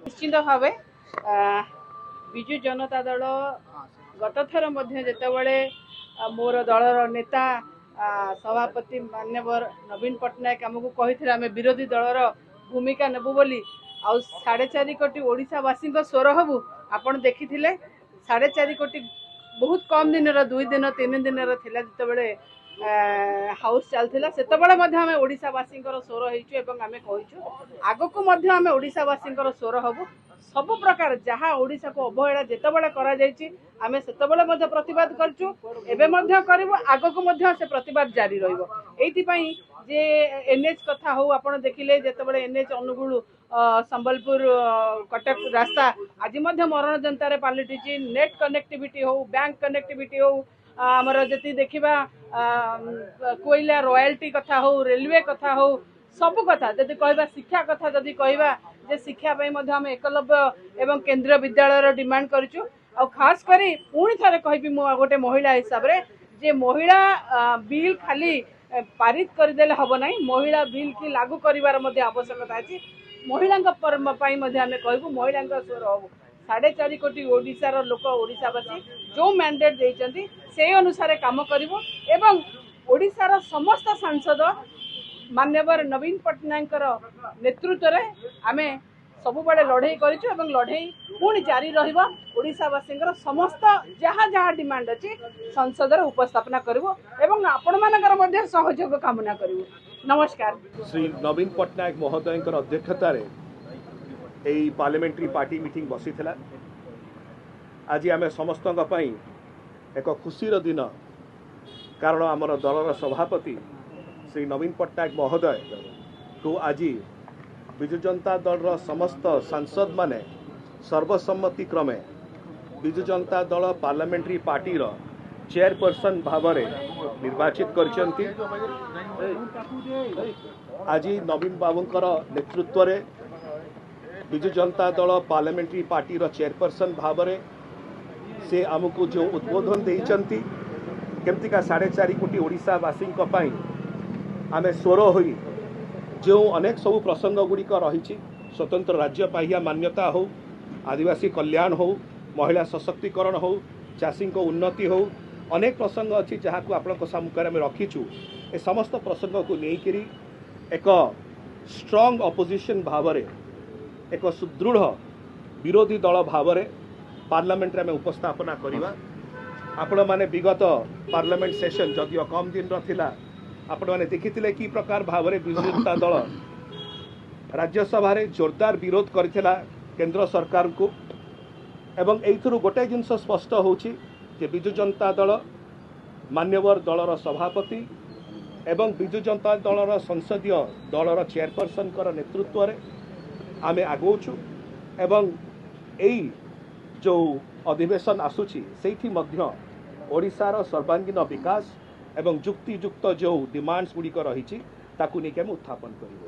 निश्चित भाव विजु जनता दल गत थर जितेबाला मोर दलर नेता सभापति मान्यवर नवीन पट्टनायक आमको कही आम विरोधी दलर भूमिका नेबू बोली आउ 4.5 कोटी ओडिशावासी स्वर हबू आपण देखी 4.5 कोटी बहुत कम दिन 2 दिन 3 दिन जितेबाला हाउस चलता से आम ओडिशावासी स्वर होम कहीचु आग को आम ओडिशावासी स्वर हबू सब प्रकार जहाँ ओडिशा को अवहेला जितेबाला आम से प्रतिवाद करचु करूँ आग को से प्रतिवाद जारी रही जे एनएच कथा हो आप देखिले जितेबाला एनएच अनुगुल संबलपुर कटक रास्ता आज मरण जनतार पलटि नेट कनेक्टिविटी हो बैंक कनेक्टिविटी हो आमर जी देखा कोयला रॉयल्टी कथा हो रेलवे कथा हो सब कथा जदि कहबा शिक्षा कथा जदि कहबा जे शिक्षा आम एकलव्य एवं केंद्रीय विद्यालय डिमांड करूँ और खास करी पुणी थे कहि गोटे महिला हिसाब से जे महिला बिल खाली पारित करदेले हम ना महिला बिल की लागू कर आवश्यकता अच्छी महिला आम कहूँ महिला स्वर हबू 4.5 कोटी ओडिशार लोक ओडिशावासी जो मैंडेट देइचंती से अनुसार काम करिवो एवं ओडिशार समस्त सांसद मान्यवर नवीन पट्टनायक नेतृत्व रे आमे सबुबले लड़े करिछु एवं लड़े पुणी जारी रहिबो ओडिशावासी समस्त जहाँ जहाँ डिमांड अच्छी संसद रे उपस्थापना करिवो एवं आपण मानकर मध्ये सहयोग कामना करिवो। नमस्कार। श्री नवीन पट्टनायक महोदय अध्यक्षता यही पार्लियामेंट्री पार्टी मीटिंग बसी आज आम समस्त एक खुशीर दिन कारण आमर दलर सभापति श्री नवीन पट्टनायक महोदय को आज विजु जनता दल समस्त सांसद माने सर्वसम्मति क्रमे Biju Janata Dal parliamentary party chairperson भाव निर्वाचित करछंती। आज नवीन बाबूंकर नेतृत्व रे Biju Janata Dal parliamentary party chairperson भाव से आमको जो उद्बोधन देइचंती केमतिका 4.5 कोटी ओडिशावासी आमे स्वर होई जो अनेक सब प्रसंग गुड़िक रही स्वतंत्र राज्य पाहिया मान्यता हो आदिवासी कल्याण हो महिला सशक्तिकरण हो चाषी को उन्नति हो अनेक प्रसंग अच्छी जहाँ को आपण सम्मुखें आम रखीचु ए समस्त प्रसंग को लेकर एक स्ट्रांग अपोजिशन भाव एक सुदृढ़ विरोधी दल भाव पार्लियामेंट में उपस्थापना करवा आपण माने विगत पार्लियामेंट सेशन जदियो कम दिन रहा आपण माने देखिथिले कि प्रकार भाव में विजु जनता दल राज्यसभा जोरदार विरोध करथिला केंद्र सरकार को एवं एइथरु गोटे जिनस स्पष्ट होछि जे विजु जनता दल मान्यवर दलर सभापति एवं विजु जनता दलर संसदीय दलर चेयरपर्सन नेतृत्व रे आमे आगोछु एवं एई जो अधिवेशन आसुछि सेठी मध्य ओडिशार सर्वांगीन विकास एवं जुक्तियुक्त जो डिमांड्स गुड़िक रही ताकू नहीं उत्थापन करिबो।